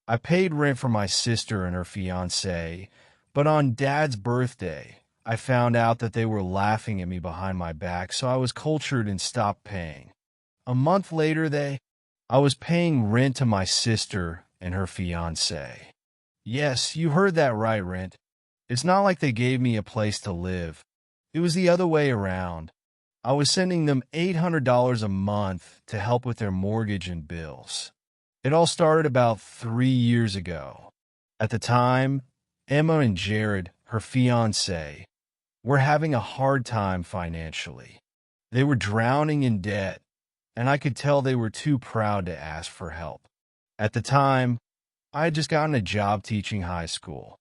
I paid rent for my sister and her fiancé, but on Dad's birthday, I found out that they were laughing at me behind my back, so I was cultured and stopped paying. A month later, I was paying rent to my sister and her fiancé. Yes, you heard that right, rent. It's not like they gave me a place to live. It was the other way around. I was sending them $800 a month to help with their mortgage and bills. It all started about 3 years ago. At the time, Emma and Jared, her fiancé, were having a hard time financially. They were drowning in debt, and I could tell they were too proud to ask for help. At the time, I had just gotten a job teaching high school.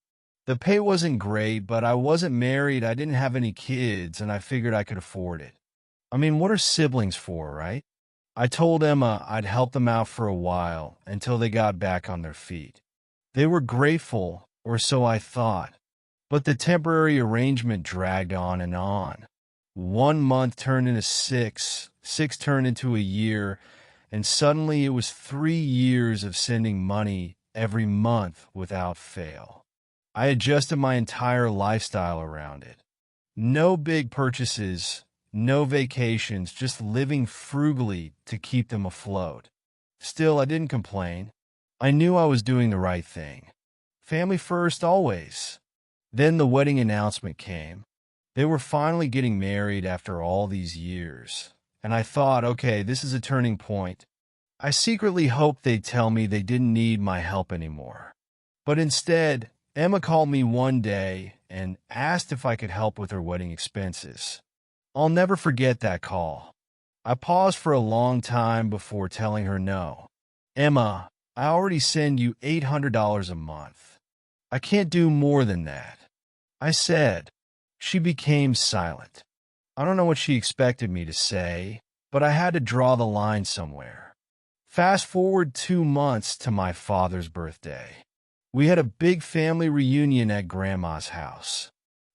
The pay wasn't great, but I wasn't married, I didn't have any kids, and I figured I could afford it. I mean, what are siblings for, right? I told Emma I'd help them out for a while until they got back on their feet. They were grateful, or so I thought, but the temporary arrangement dragged on and on. 1 month turned into six turned into a year, and suddenly it was 3 years of sending money every month without fail. I adjusted my entire lifestyle around it. No big purchases, no vacations, just living frugally to keep them afloat. Still, I didn't complain. I knew I was doing the right thing. Family first, always. Then the wedding announcement came. They were finally getting married after all these years. And I thought, okay, this is a turning point. I secretly hoped they'd tell me they didn't need my help anymore. But instead, Emma called me one day and asked if I could help with her wedding expenses. I'll never forget that call. I paused for a long time before telling her no. Emma, I already send you $800 a month. I can't do more than that, I said. She became silent. I don't know what she expected me to say, but I had to draw the line somewhere. Fast forward 2 months to my father's birthday. We had a big family reunion at Grandma's house.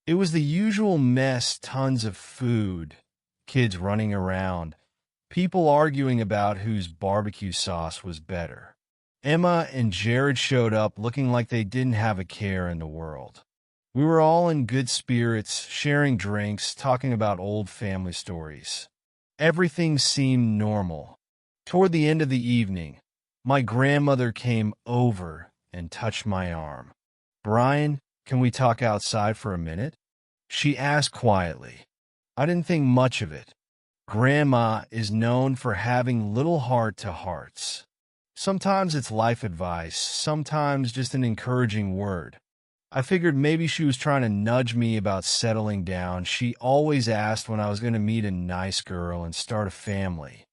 It was the usual mess, tons of food, kids running around, people arguing about whose barbecue sauce was better. Emma and Jared showed up looking like they didn't have a care in the world. We were all in good spirits, sharing drinks, talking about old family stories. Everything seemed normal. Toward the end of the evening, my grandmother came over and touched my arm. "Brian, can we talk outside for a minute?" she asked quietly. I didn't think much of it. Grandma is known for having little heart-to-hearts. Sometimes it's life advice, sometimes just an encouraging word. I figured maybe she was trying to nudge me about settling down. She always asked when I was going to meet a nice girl and start a family.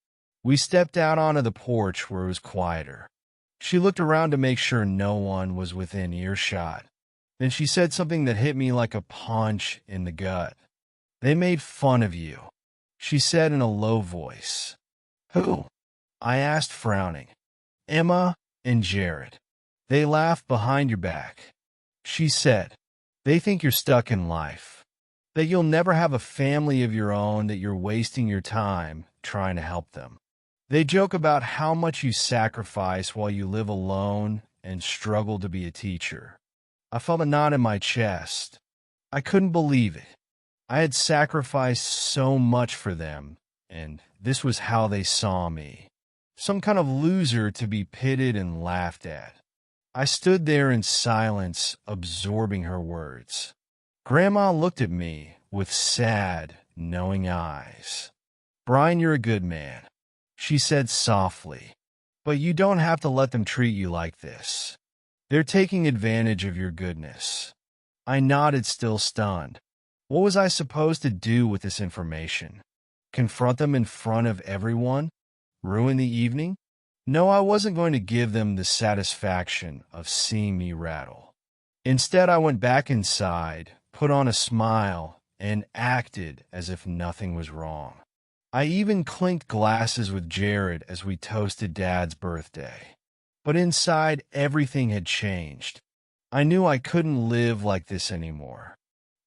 We stepped out onto the porch where it was quieter. She looked around to make sure no one was within earshot. Then she said something that hit me like a punch in the gut. "They made fun of you," she said in a low voice. "Who?" I asked, frowning. "Emma and Jared. They laughed behind your back," she said. "They think you're stuck in life, that you'll never have a family of your own, that you're wasting your time trying to help them. They joke about how much you sacrifice while you live alone and struggle to be a teacher." I felt a knot in my chest. I couldn't believe it. I had sacrificed so much for them, and this was how they saw me. Some kind of loser to be pitied and laughed at. I stood there in silence, absorbing her words. Grandma looked at me with sad, knowing eyes. "Brian, you're a good man," she said softly, "but you don't have to let them treat you like this. They're taking advantage of your goodness." I nodded, still stunned. What was I supposed to do with this information? Confront them in front of everyone? Ruin the evening? No, I wasn't going to give them the satisfaction of seeing me rattle. Instead, I went back inside, put on a smile, and acted as if nothing was wrong. I even clinked glasses with Jared as we toasted Dad's birthday. But inside, everything had changed. I knew I couldn't live like this anymore.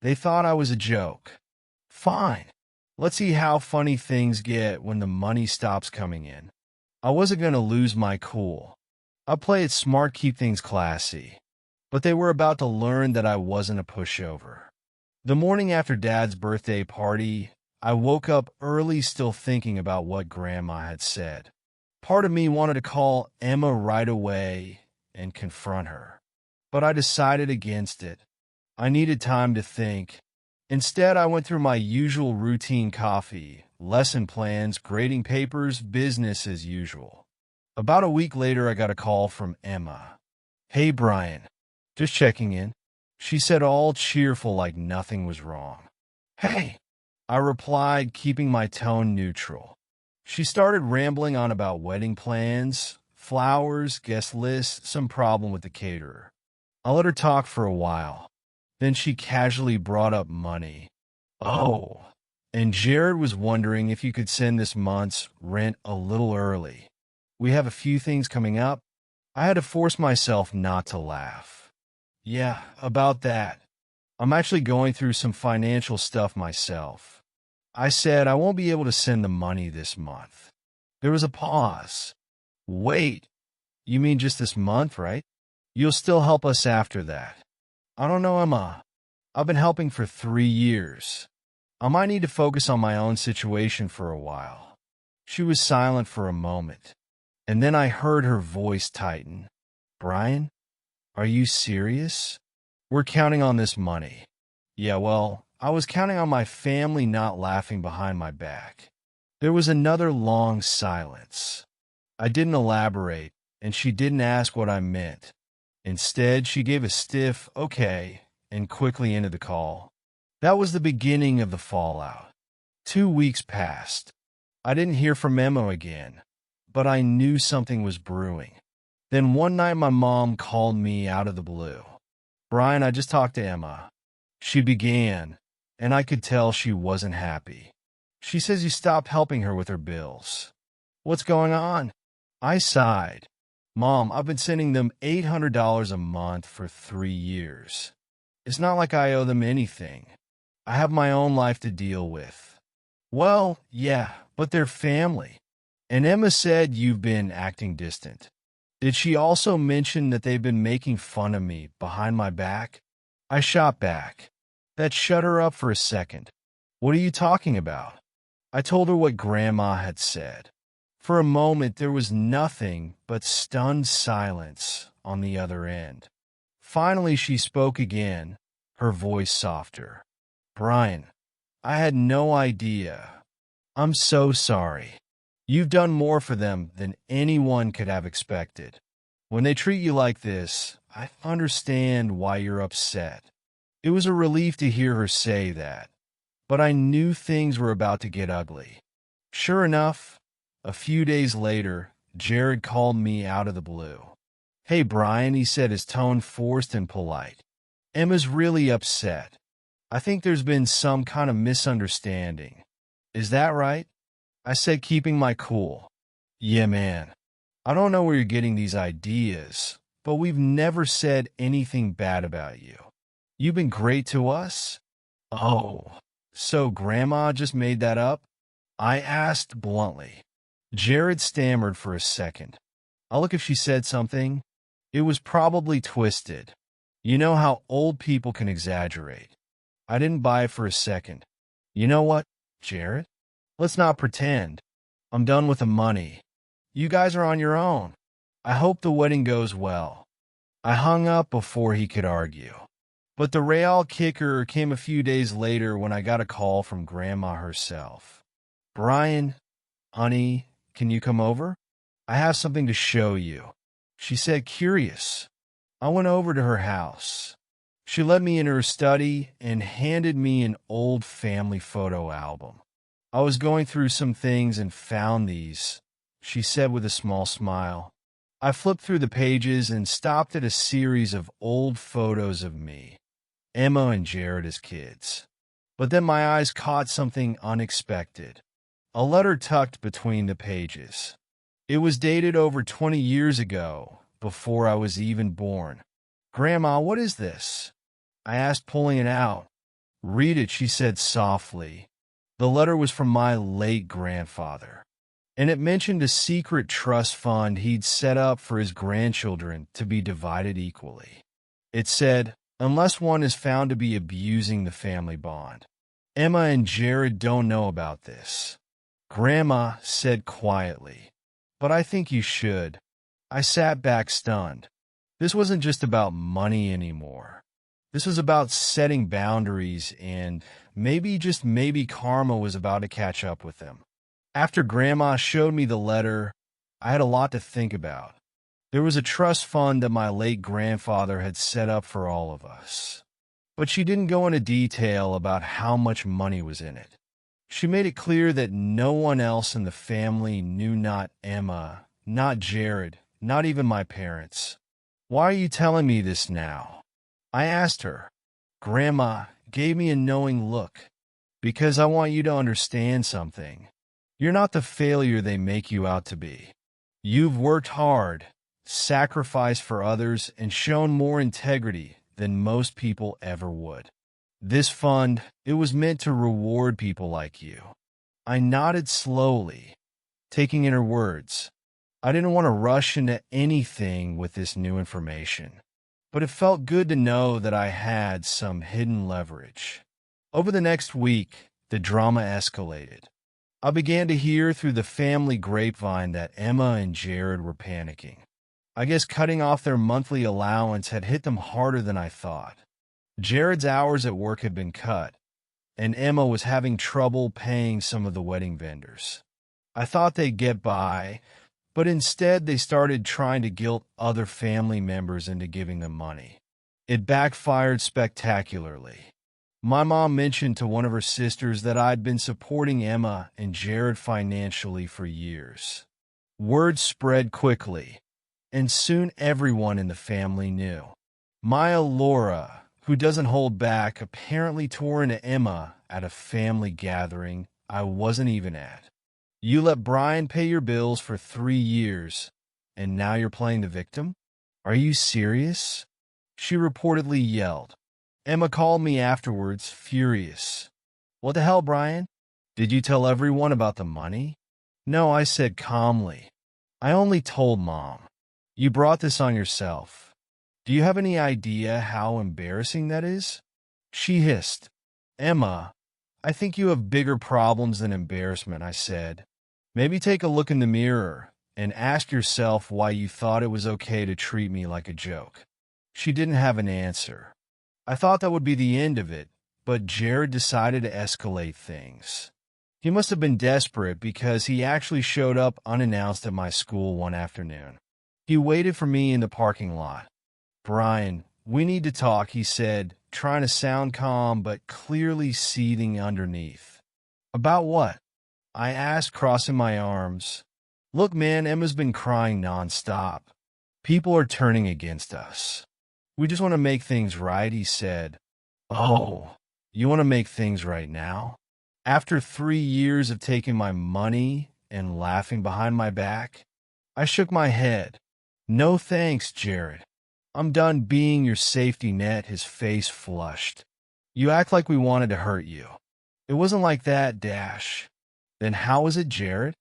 They thought I was a joke. Fine. Let's see how funny things get when the money stops coming in. I wasn't going to lose my cool. I play it smart, keep things classy. But they were about to learn that I wasn't a pushover. The morning after Dad's birthday party, I woke up early still thinking about what Grandma had said. Part of me wanted to call Emma right away and confront her, but I decided against it. I needed time to think. Instead, I went through my usual routine: coffee, lesson plans, grading papers, business as usual. About a week later, I got a call from Emma. "Hey, Brian. Just checking in," she said, all cheerful like nothing was wrong. "Hey," I replied, keeping my tone neutral. She started rambling on about wedding plans, flowers, guest lists, some problem with the caterer. I let her talk for a while. Then she casually brought up money. "Oh, and Jared was wondering if you could send this month's rent a little early. We have a few things coming up." I had to force myself not to laugh. "Yeah, about that. I'm actually going through some financial stuff myself." I said I won't be able to send the money this month. There was a pause. "Wait, you mean just this month, right? You'll still help us after that?" "I don't know, Emma. I've been helping for 3 years. I might need to focus on my own situation for a while." She was silent for a moment, and then I heard her voice tighten. "Brian, are you serious? We're counting on this money." "Yeah, well, I was counting on my family not laughing behind my back." There was another long silence. I didn't elaborate, and she didn't ask what I meant. Instead, she gave a stiff "okay" and quickly ended the call. That was the beginning of the fallout. 2 weeks passed. I didn't hear from Emma again, but I knew something was brewing. Then one night my mom called me out of the blue. "Brian, I just talked to Emma," she began, and I could tell she wasn't happy. "She says you stopped helping her with her bills." "What's going on?" I sighed. "Mom, I've been sending them $800 a month for 3 years. It's not like I owe them anything. I have my own life to deal with." "Well, yeah, but they're family." "And Emma said you've been acting distant. Did she also mention that they've been making fun of me behind my back?" I shot back. That shut her up for a second. "What are you talking about?" I told her what Grandma had said. For a moment, there was nothing but stunned silence on the other end. Finally, she spoke again, her voice softer. "Brian, I had no idea. I'm so sorry. You've done more for them than anyone could have expected. When they treat you like this, I understand why you're upset." It was a relief to hear her say that, but I knew things were about to get ugly. Sure enough, a few days later, Jared called me out of the blue. "Hey, Brian," he said, his tone forced and polite. "Emma's really upset. I think there's been some kind of misunderstanding. Is that right?" I said, keeping my cool. "Yeah, man. I don't know where you're getting these ideas, but we've never said anything bad about you. You've been great to us." "Oh, so Grandma just made that up?" I asked bluntly. Jared stammered for a second. "I'll look if she said something. It was probably twisted. You know how old people can exaggerate." I didn't buy it for a second. "You know what, Jared? Let's not pretend. I'm done with the money. You guys are on your own. I hope the wedding goes well." I hung up before he could argue. But the real kicker came a few days later when I got a call from Grandma herself. "Brian, honey, can you come over? I have something to show you," she said, curious. I went over to her house. She led me into her study and handed me an old family photo album. "I was going through some things and found these," she said with a small smile. I flipped through the pages and stopped at a series of old photos of me, Emma and Jared as kids. But then my eyes caught something unexpected. A letter tucked between the pages. It was dated over 20 years ago, before I was even born. "Grandma, what is this?" I asked, pulling it out. "Read it," she said softly. The letter was from my late grandfather. and it mentioned a secret trust fund he'd set up for his grandchildren to be divided equally. It said, unless one is found to be abusing the family bond. Emma and Jared don't know about this. Grandma said quietly, but I think you should. I sat back stunned. This wasn't just about money anymore. This was about setting boundaries, and maybe, just maybe, karma was about to catch up with them. After Grandma showed me the letter, I had a lot to think about. There was a trust fund that my late grandfather had set up for all of us. But she didn't go into detail about how much money was in it. She made it clear that no one else in the family knew, not Emma, not Jared, not even my parents. Why are you telling me this now? I asked her. Grandma gave me a knowing look. Because I want you to understand something. You're not the failure they make you out to be. You've worked hard, sacrificed for others, and shown more integrity than most people ever would. This fund, it was meant to reward people like you. I nodded slowly, taking in her words. I didn't want to rush into anything with this new information, but it felt good to know that I had some hidden leverage. Over the next week, the drama escalated. I began to hear through the family grapevine that Emma and Jared were panicking. I guess cutting off their monthly allowance had hit them harder than I thought. Jared's hours at work had been cut, and Emma was having trouble paying some of the wedding vendors. I thought they'd get by, but instead they started trying to guilt other family members into giving them money. It backfired spectacularly. My mom mentioned to one of her sisters that I'd been supporting Emma and Jared financially for years. Word spread quickly, and soon everyone in the family knew. Maya Laura, who doesn't hold back, apparently tore into Emma at a family gathering I wasn't even at. You let Brian pay your bills for 3 years, and now you're playing the victim? Are you serious? She reportedly yelled. Emma called me afterwards, furious. What the hell, Brian? Did you tell everyone about the money? No, I said calmly. I only told Mom. You brought this on yourself. Do you have any idea how embarrassing that is? She hissed. Emma, I think you have bigger problems than embarrassment, I said. Maybe take a look in the mirror and ask yourself why you thought it was okay to treat me like a joke. She didn't have an answer. I thought that would be the end of it, but Jared decided to escalate things. He must have been desperate because he actually showed up unannounced at my school one afternoon. He waited for me in the parking lot. Brian, we need to talk, he said, trying to sound calm but clearly seething underneath. About what? I asked, crossing my arms. Look, man, Emma's been crying nonstop. People are turning against us. We just want to make things right, he said. Oh, you want to make things right now? After 3 years of taking my money and laughing behind my back? I shook my head. No thanks, Jared. I'm done being your safety net. His face flushed. You act like we wanted to hurt you. It wasn't like that, Dash. Then how is it, Jared?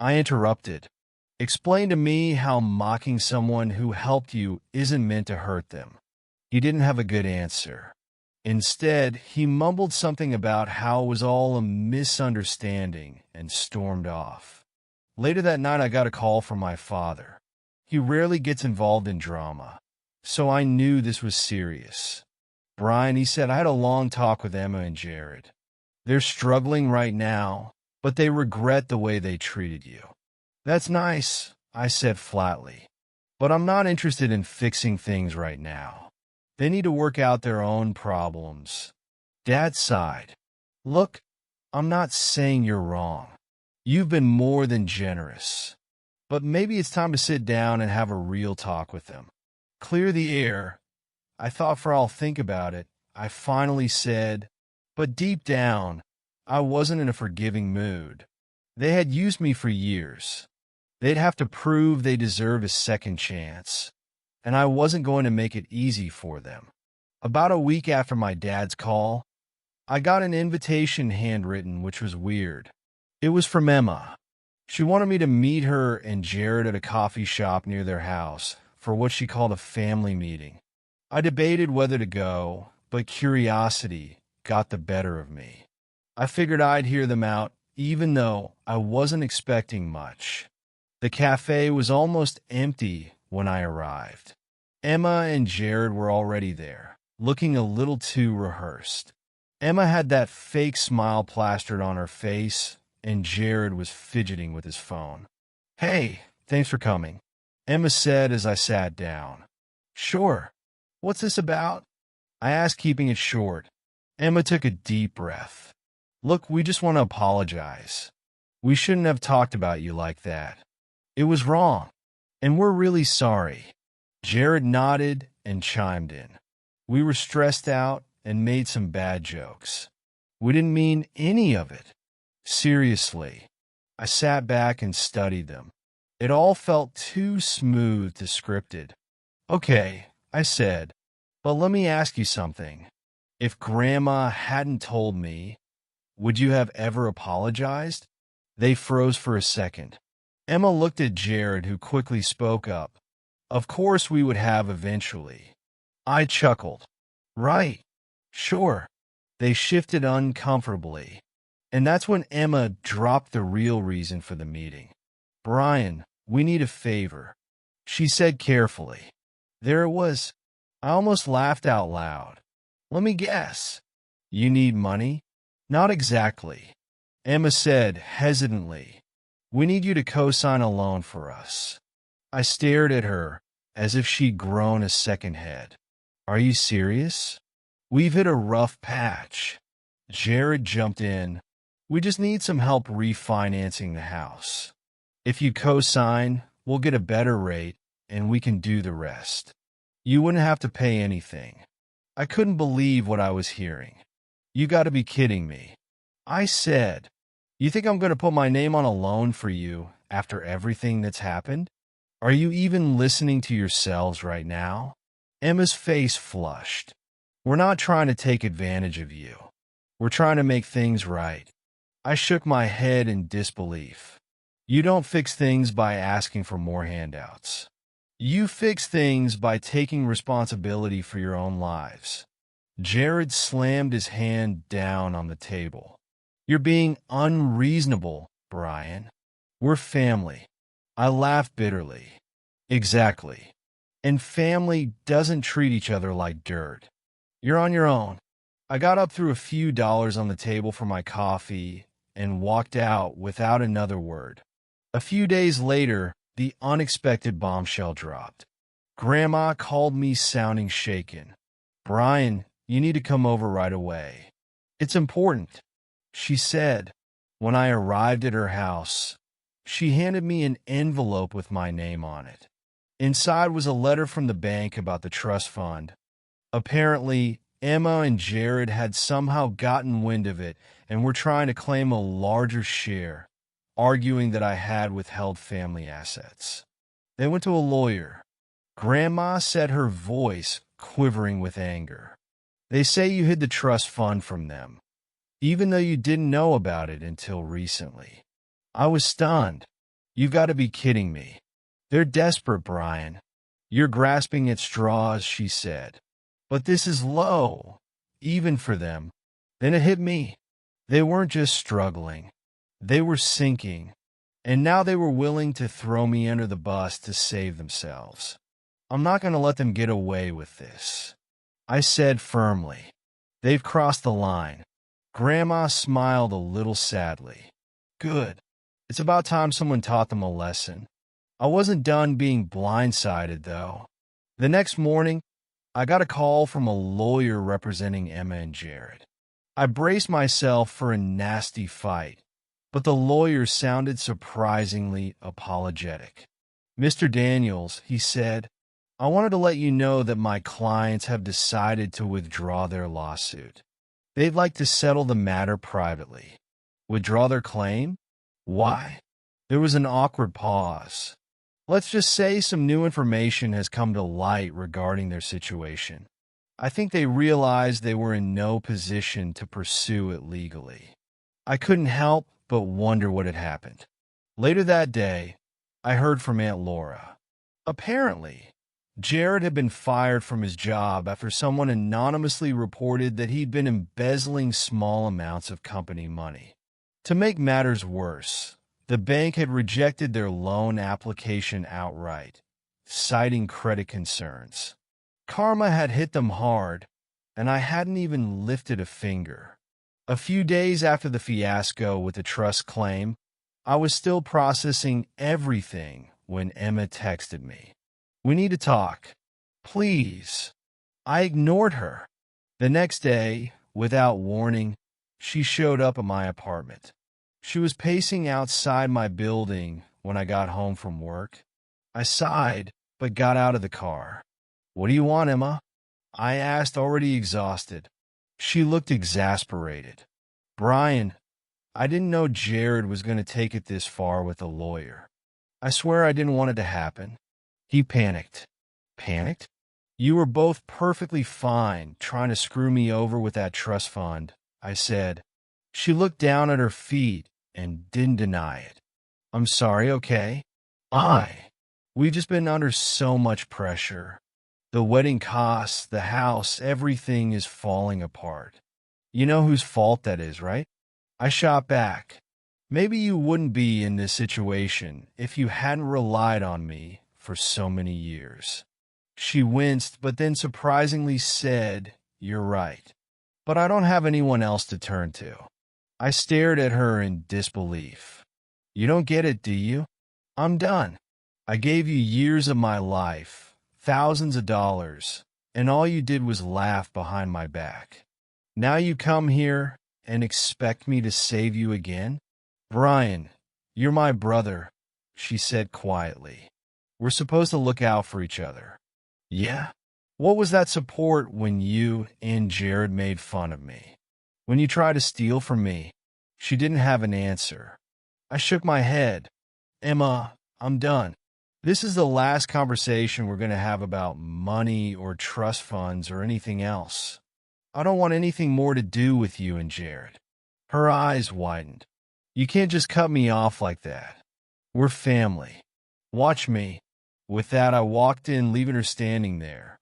I interrupted. Explain to me how mocking someone who helped you isn't meant to hurt them. He didn't have a good answer. Instead, he mumbled something about how it was all a misunderstanding and stormed off. Later that night, I got a call from my father. He rarely gets involved in drama, so I knew this was serious. Brian, he said, I had a long talk with Emma and Jared. They're struggling right now, but they regret the way they treated you. That's nice, I said flatly, but I'm not interested in fixing things right now. They need to work out their own problems. Dad sighed. Look, I'm not saying you're wrong. You've been more than generous. But maybe it's time to sit down and have a real talk with them. Clear the air. I thought for I'll think about it. I finally said, but deep down, I wasn't in a forgiving mood. They had used me for years. They'd have to prove they deserve a second chance, and I wasn't going to make it easy for them. About a week after my dad's call, I got an invitation handwritten, which was weird. It was from Emma. She wanted me to meet her and Jared at a coffee shop near their house for what she called a family meeting. I debated whether to go, but curiosity got the better of me. I figured I'd hear them out, even though I wasn't expecting much. The cafe was almost empty when I arrived. Emma and Jared were already there, looking a little too rehearsed. Emma had that fake smile plastered on her face, and Jared was fidgeting with his phone. "Hey, thanks for coming," Emma said as I sat down. "Sure. What's this about?" I asked, keeping it short. Emma took a deep breath. "Look, we just want to apologize. We shouldn't have talked about you like that. It was wrong, and we're really sorry." Jared nodded and chimed in. "We were stressed out and made some bad jokes. We didn't mean any of it. Seriously." I sat back and studied them. It all felt too smooth to scripted. "Okay," I said, "but let me ask you something. If Grandma hadn't told me, would you have ever apologized?" They froze for a second. Emma looked at Jared, who quickly spoke up. "Of course we would have eventually." I chuckled. "Right. Sure." They shifted uncomfortably. And that's when Emma dropped the real reason for the meeting. "Brian, we need a favor," she said carefully. There it was. I almost laughed out loud. "Let me guess. You need money?" "Not exactly," Emma said hesitantly. "We need you to co-sign a loan for us." I stared at her as if she'd grown a second head. "Are you serious? We've hit a rough patch." Jared jumped in. "We just need some help refinancing the house. If you co-sign, we'll get a better rate, and we can do the rest. You wouldn't have to pay anything." I couldn't believe what I was hearing. "You got to be kidding me." I said, "You think I'm going to put my name on a loan for you after everything that's happened? Are you even listening to yourselves right now?" Emma's face flushed. "We're not trying to take advantage of you. We're trying to make things right." I shook my head in disbelief. "You don't fix things by asking for more handouts. You fix things by taking responsibility for your own lives." Jared slammed his hand down on the table. "You're being unreasonable, Brian. We're family." I laughed bitterly. "Exactly. And family doesn't treat each other like dirt. You're on your own." I got up, threw a few dollars on the table for my coffee, and walked out without another word. A few days later, the unexpected bombshell dropped. Grandma called me sounding shaken. "Brian, you need to come over right away. It's important," she said. When I arrived at her house, she handed me an envelope with my name on it. Inside was a letter from the bank about the trust fund. Apparently, Emma and Jared had somehow gotten wind of it and were trying to claim a larger share, arguing that I had withheld family assets. They went to a lawyer. Grandma said, her voice quivering with anger. "They say you hid the trust fund from them, even though you didn't know about it until recently." I was stunned. "You've got to be kidding me. They're desperate, Brian. You're grasping at straws," she said. "But this is low, even for them." Then it hit me. They weren't just struggling. They were sinking. And now they were willing to throw me under the bus to save themselves. "I'm not going to let them get away with this," I said firmly. "They've crossed the line." Grandma smiled a little sadly. "Good. It's about time someone taught them a lesson." I wasn't done being blindsided, though. The next morning, I got a call from a lawyer representing Emma and Jared. I braced myself for a nasty fight, but the lawyer sounded surprisingly apologetic. "Mr. Daniels," he said, "I wanted to let you know that my clients have decided to withdraw their lawsuit. They'd like to settle the matter privately." "Withdraw their claim? Why?" There was an awkward pause. "Let's just say some new information has come to light regarding their situation. I think they realized they were in no position to pursue it legally." I couldn't help but wonder what had happened. Later that day, I heard from Aunt Laura. Apparently, Jared had been fired from his job after someone anonymously reported that he'd been embezzling small amounts of company money. To make matters worse, the bank had rejected their loan application outright, citing credit concerns. Karma had hit them hard, and I hadn't even lifted a finger. A few days after the fiasco with the trust claim, I was still processing everything when Emma texted me. "We need to talk. Please." I ignored her. The next day, without warning, she showed up at my apartment. She was pacing outside my building when I got home from work. I sighed, but got out of the car. "What do you want, Emma?" I asked, already exhausted. She looked exasperated. "Brian, I didn't know Jared was going to take it this far with a lawyer. I swear I didn't want it to happen." He panicked. "Panicked? You were both perfectly fine trying to screw me over with that trust fund," I said. She looked down at her feet and didn't deny it. "I'm sorry, okay? We've just been under so much pressure. The wedding costs, the house, everything is falling apart. You know whose fault that is, right?" I shot back. "Maybe you wouldn't be in this situation if you hadn't relied on me for so many years." She winced, but then surprisingly said, "You're right. But I don't have anyone else to turn to." I stared at her in disbelief. "You don't get it, do you? I'm done. I gave you years of my life, thousands of dollars, and all you did was laugh behind my back. Now you come here and expect me to save you again?" "Brian, you're my brother," she said quietly. "We're supposed to look out for each other." "Yeah? What was that support when you and Jared made fun of me? When you tried to steal from me?" She didn't have an answer. I shook my head. "Emma, I'm done. This is the last conversation we're going to have about money or trust funds or anything else. I don't want anything more to do with you and Jared." Her eyes widened. "You can't just cut me off like that. We're family. Watch me." With that, I walked in, leaving her standing there.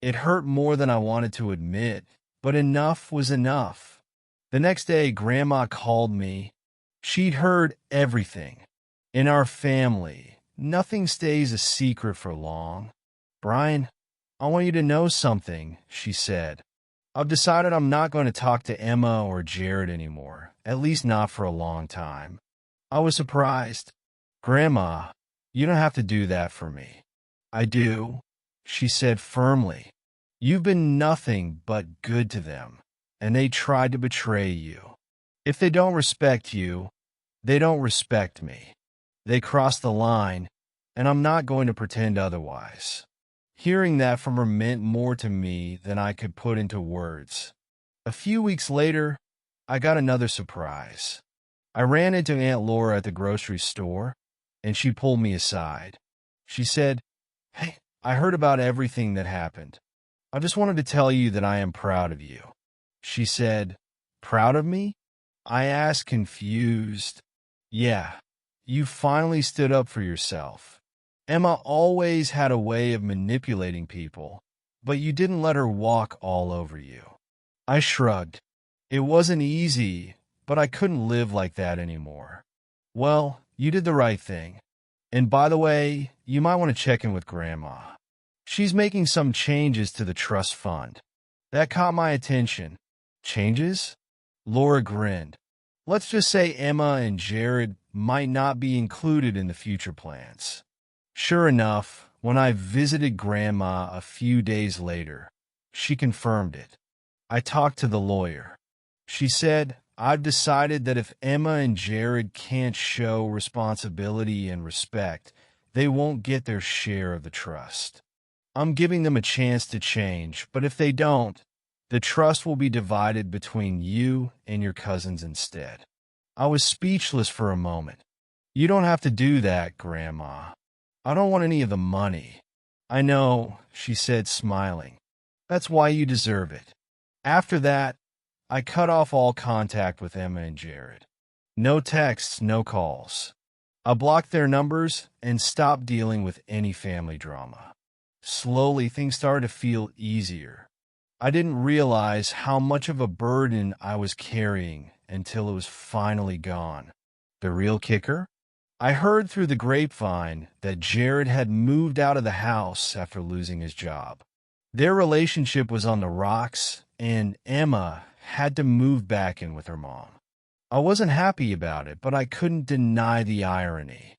It hurt more than I wanted to admit, but enough was enough. The next day, Grandma called me. She'd heard everything. In our family, nothing stays a secret for long. "Brian, I want you to know something," she said. "I've decided I'm not going to talk to Emma or Jared anymore, at least not for a long time." I was surprised. "Grandma, you don't have to do that for me." "I do," she said firmly. "You've been nothing but good to them, and they tried to betray you. If they don't respect you, they don't respect me. They crossed the line, and I'm not going to pretend otherwise." Hearing that from her meant more to me than I could put into words. A few weeks later, I got another surprise. I ran into Aunt Laura at the grocery store, and she pulled me aside. She said, "Hey, I heard about everything that happened. I just wanted to tell you that I am proud of you." She said, "Proud of me?" I asked, confused. "Yeah, you finally stood up for yourself. Emma always had a way of manipulating people, but you didn't let her walk all over you." I shrugged. It wasn't easy, but I couldn't live like that anymore. "Well, you did the right thing. And by the way, you might want to check in with Grandma. She's making some changes to the trust fund." That caught my attention. "Changes?" Laura grinned. "Let's just say Emma and Jared might not be included in the future plans." Sure enough, when I visited Grandma a few days later, she confirmed it. I talked to the lawyer. She said, "I've decided that if Emma and Jared can't show responsibility and respect, they won't get their share of the trust. I'm giving them a chance to change, but if they don't, the trust will be divided between you and your cousins instead." I was speechless for a moment. "You don't have to do that, Grandma. I don't want any of the money." "I know," she said, smiling. "That's why you deserve it." After that, I cut off all contact with Emma and Jared. No texts, no calls. I blocked their numbers and stopped dealing with any family drama. Slowly, things started to feel easier. I didn't realize how much of a burden I was carrying until it was finally gone. The real kicker? I heard through the grapevine that Jared had moved out of the house after losing his job. Their relationship was on the rocks, and Emma had to move back in with her mom. I wasn't happy about it, but I couldn't deny the irony.